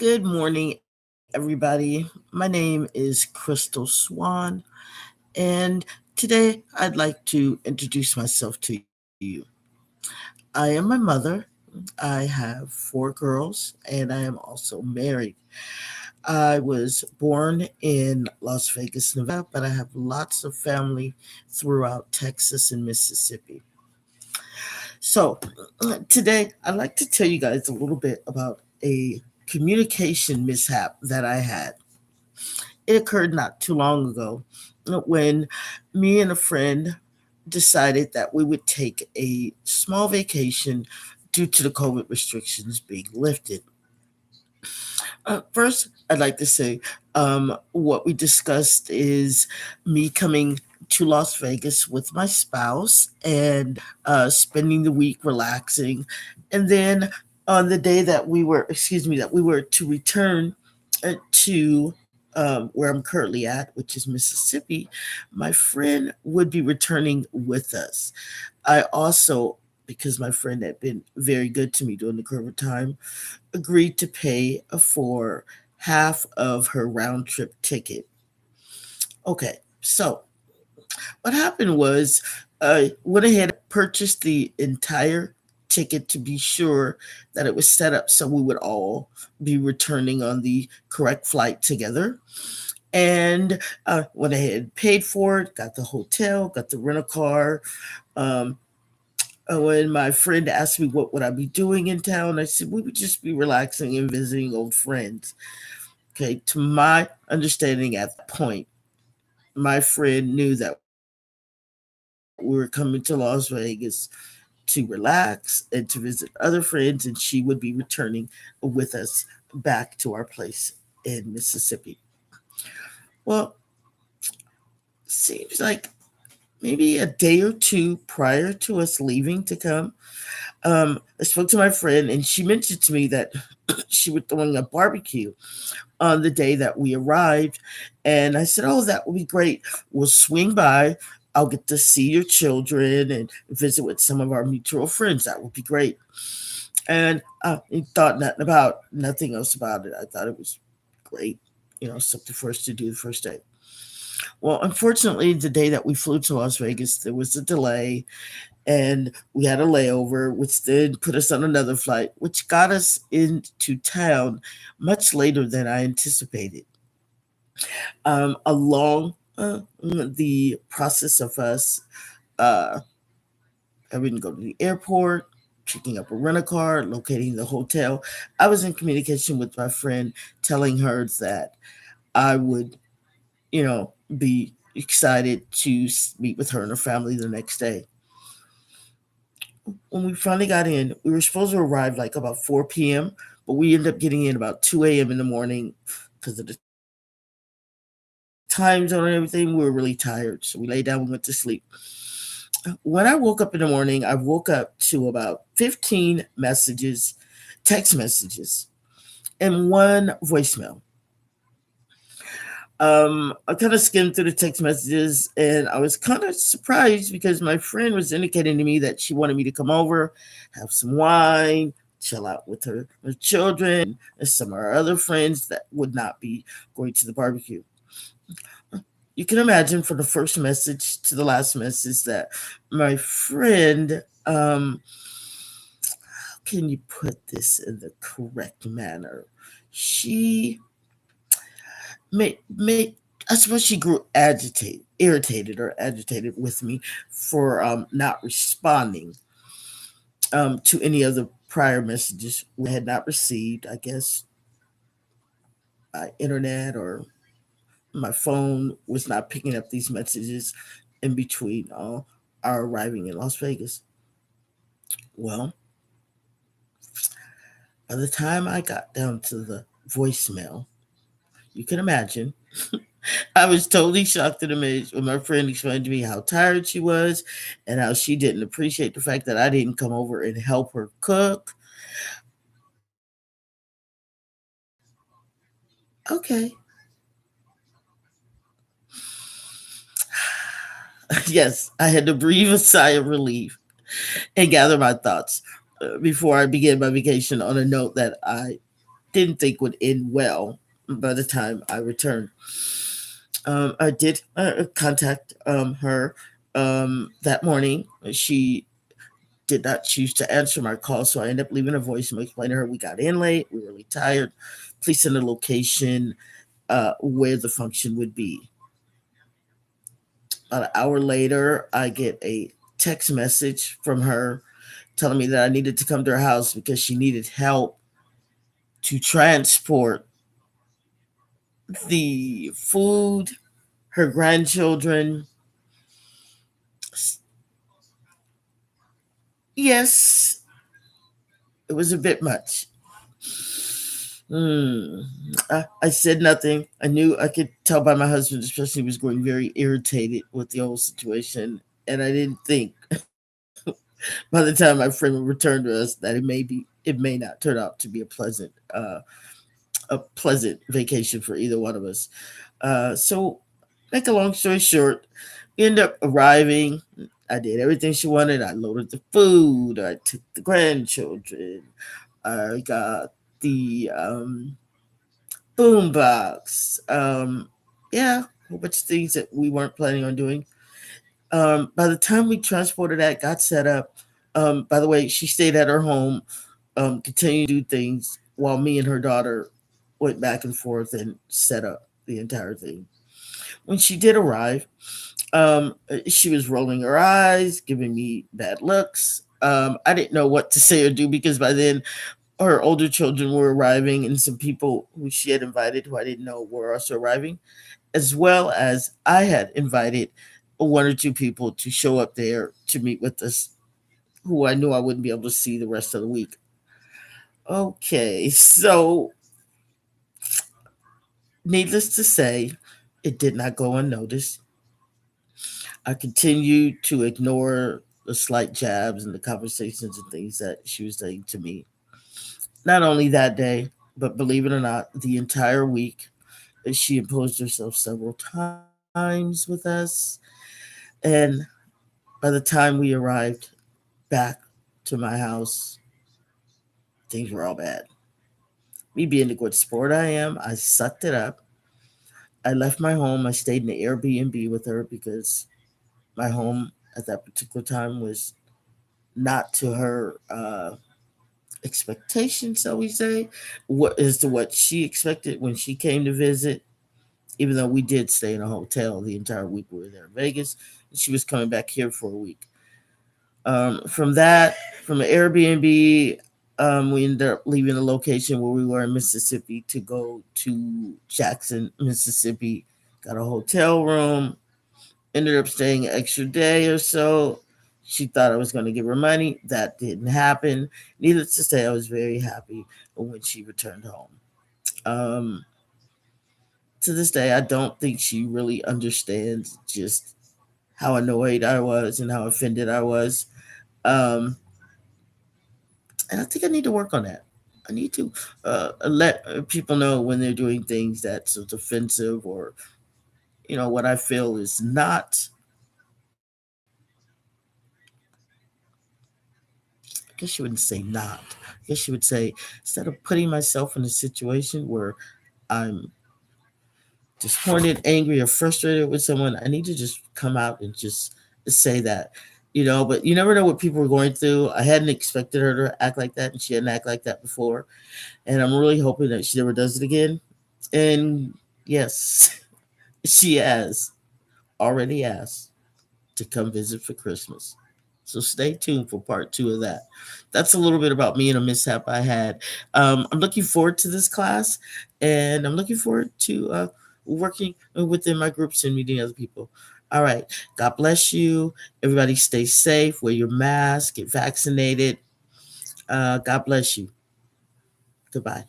Good morning, everybody. My name is Chrystal Swann, and today I'd like to introduce myself to you. I am my mother. I have four girls, and I am also married. I was born in Las Vegas, Nevada, but I have lots of family throughout Texas and Mississippi. So, today I'd like to tell you guys a little bit about a communication mishap that I had. It occurred not too long ago when me and a friend decided that we would take a small vacation due to the COVID restrictions being lifted. First, I'd like to say what we discussed is me coming to Las Vegas with my spouse and spending the week relaxing. And then on the day that we were to return to where I'm currently at, which is Mississippi, my friend would be returning with us. I also, because my friend had been very good to me during the COVID time, agreed to pay for half of her round trip ticket. Okay, so what happened was I went ahead and purchased the entire ticket to be sure that it was set up so we would all be returning on the correct flight together. And went ahead and paid for it, got the hotel, got the rental car. Um, when my friend asked me what would I be doing in town, I said we would just be relaxing and visiting old friends. Okay, to my understanding at that point, my friend knew that we were coming to Las Vegas to relax and to visit other friends, and she would be returning with us back to our place in Mississippi. Well, seems like maybe a day or two prior to us leaving to come, I spoke to my friend, and she mentioned to me that she was throwing a barbecue on the day that we arrived. And I said, "Oh, that would be great. We'll swing by. I'll get to see your children and visit with some of our mutual friends. That would be great." And I thought nothing else about it. I thought it was great, something for us to do the first day. Well, unfortunately, the day that we flew to Las Vegas, there was a delay and we had a layover, which then put us on another flight, which got us into town much later than I anticipated. Along the process of us uh, having to go to the airport, picking up a rental car, locating the hotel, I was in communication with my friend, telling her that I would, be excited to meet with her and her family the next day. When we finally got in, we were supposed to arrive like about 4 p.m., but we ended up getting in about 2 a.m. in the morning because of the time zone and everything. We were really tired, so we laid down, we went to sleep. When I woke up in the morning, I woke up to about 15 messages, text messages, and one voicemail. I kind of skimmed through the text messages and I was kind of surprised because my friend was indicating to me that she wanted me to come over, have some wine, chill out with her children, and some of our other friends that would not be going to the barbecue. You can imagine from the first message to the last message that my friend, how can you put this in the correct manner? She may I suppose she grew irritated or agitated with me for not responding to any of the prior messages we had not received. I guess my internet or my phone was not picking up these messages in between our arriving in Las Vegas. Well, by the time I got down to the voicemail, you can imagine I was totally shocked and amazed when my friend explained to me how tired she was and how she didn't appreciate the fact that I didn't come over and help her cook. Okay. Yes, I had to breathe a sigh of relief and gather my thoughts before I began my vacation on a note that I didn't think would end well by the time I returned. I did contact her that morning. She did not choose to answer my call, so I ended up leaving a voicemail explaining to her we got in late, we were really tired. Please send a location where the function would be. About an hour later, I get a text message from her telling me that I needed to come to her house because she needed help to transport the food, her grandchildren. Yes, it was a bit much. Hmm. I said nothing. I knew I could tell by my husband, especially, was growing very irritated with the whole situation. And I didn't think by the time my friend would return to us that it may not turn out to be a pleasant vacation for either one of us. So, make a long story short, we ended up arriving. I did everything she wanted. I loaded the food. I took the grandchildren. I got the boombox. Yeah, a whole bunch of things that we weren't planning on doing. By the time we transported that, got set up. By the way, she stayed at her home, continued to do things while me and her daughter went back and forth and set up the entire thing. When she did arrive, she was rolling her eyes, giving me bad looks. I didn't know what to say or do because by then her older children were arriving and some people who she had invited who I didn't know were also arriving, as well as I had invited one or two people to show up there to meet with us who I knew I wouldn't be able to see the rest of the week. Okay, so needless to say, it did not go unnoticed. I continued to ignore the slight jabs and the conversations and things that she was saying to me. Not only that day, but believe it or not, the entire week, she imposed herself several times with us. And by the time we arrived back to my house, things were all bad. Me being the good sport I am, I sucked it up. I left my home. I stayed in the Airbnb with her because my home at that particular time was not to her expectations, shall we say, what as to what she expected when she came to visit. Even though we did stay in a hotel the entire week we were there in Vegas, and she was coming back here for a week. From that, from an Airbnb, we ended up leaving the location where we were in Mississippi to go to Jackson, Mississippi. Got a hotel room. Ended up staying an extra day or so. She thought I was going to give her money. That didn't happen. Needless to say, I was very happy when she returned home. Um, to this day, I don't think she really understands just how annoyed I was and how offended I was. Um, and I think I need to work on that. I need to let people know when they're doing things that's offensive or what I feel is not. I guess you wouldn't say not. I guess you would say instead of putting myself in a situation where I'm disappointed, angry, or frustrated with someone, I need to just come out and just say that. But you never know what people are going through. I hadn't expected her to act like that, and she hadn't acted like that before. And I'm really hoping that she never does it again. And yes, she has already asked to come visit for Christmas. So stay tuned for part two of that. That's a little bit about me and a mishap I had. I'm looking forward to this class, and I'm looking forward to working within my groups and meeting other people. All right. God bless you. Everybody stay safe, wear your mask, get vaccinated. God bless you. Goodbye.